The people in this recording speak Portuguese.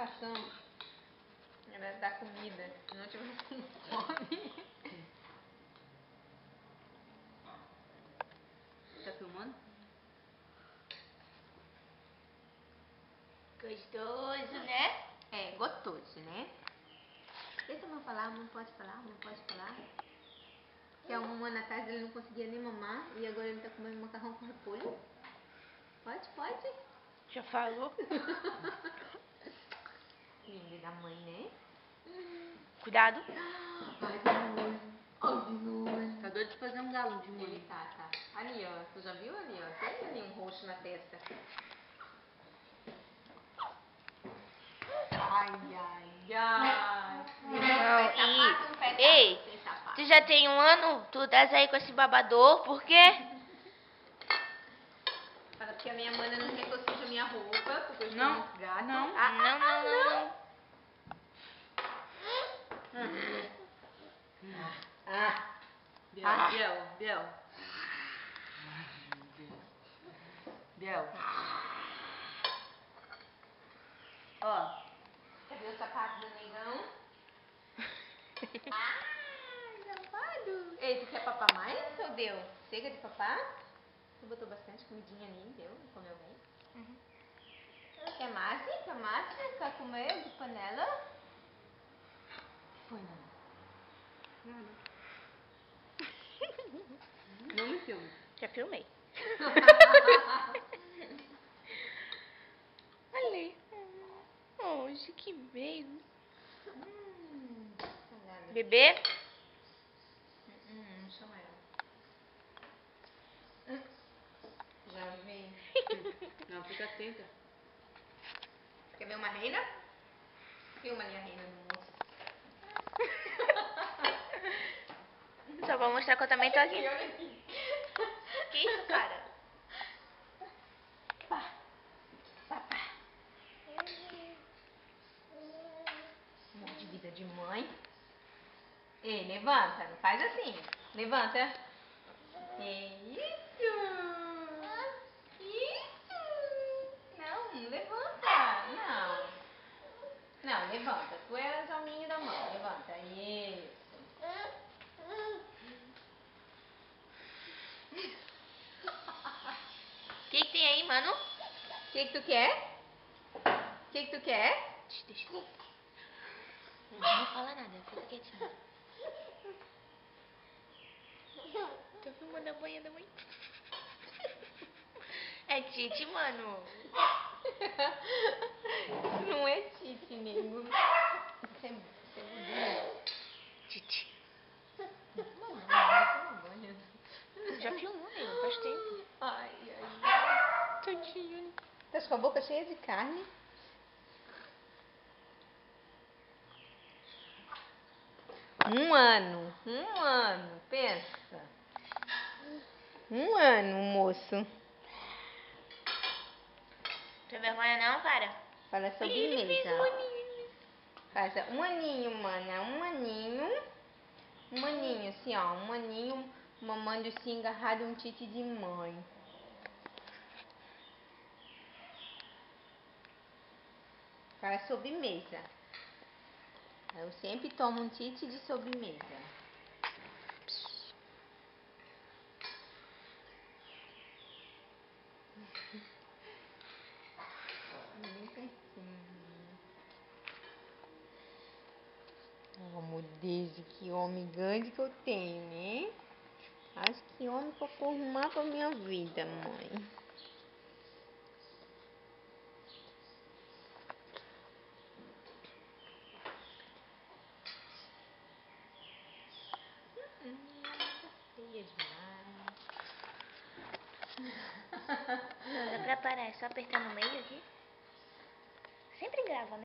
educação era dar comida, se não tivesse com fome. Tá filmando? Gostoso, né? É, gostoso, né? Deixa eu falar, não pode falar, não pode falar. Que há um ano atrás ele não conseguia nem mamar e agora ele tá comendo macarrão com repolho. Pode, pode. Já falou? Filho da mãe, né? Cuidado. Ai, de novo. Ai, de novo. Tá doido de fazer um galo de molho. Ele tá. Ali, ó. Tu já viu ali, ó? Tem ali um roxo na testa. Ai. Não, ei, tu já tem um ano? Tu tá aí com esse babador, por quê? Fala porque a minha mana não quer que eu suja minha roupa, porque eu estou Não, muito gato. não. Não. Biel. Ó. Cadê o sapato do negão? Safado. Ei, tu quer papar mais ou deu? Chega de papar? Tu botou bastante comidinha ali, deu? Comeu bem? Uhum. Quer mais? Quer mais? Quer comer de panela? Foi não. Não me filme. Já filmei. Ali. Hoje que veio. Bebê? Não chama ela. Já veio. Não, fica atenta. Quer ver uma reina? Filma ali a reina no moço. Só vou mostrar que eu também tô aqui. Olha aqui. Que isso, cara? Amor de vida de mãe. Ei, levanta. Não faz assim. Levanta. Isso. Não, levanta. Não, levanta. Tu és o hominho da mãe. Levanta. Isso. O que tem aí, mano? O que tu quer? O que tu quer? Deixa eu ver. Não fala nada, fica quietinho. Tô filmando a banha da mãe. É Tite, mano. Não é Tite, nego. Isso é bonito. Tite. Toma banho. Já filmou, nego, faz tempo. Ai. Tadinho. Tá com a boca cheia de carne? Um ano, pensa. Um ano, moço. Tem vergonha não, cara? Fala sobremesa. Faz um aninho, mana, um aninho. Um aninho, assim, ó. Um aninho mamando assim, agarrado um tite de mãe. Para sobremesa. Eu sempre tomo um tite de sobremesa. Amor Deus, que homem grande que eu tenho, né? Acho que homem que eu vou arrumar pra minha vida, mãe. Feia demais. Não dá pra parar, é só apertar no meio aqui. Sempre grava, né?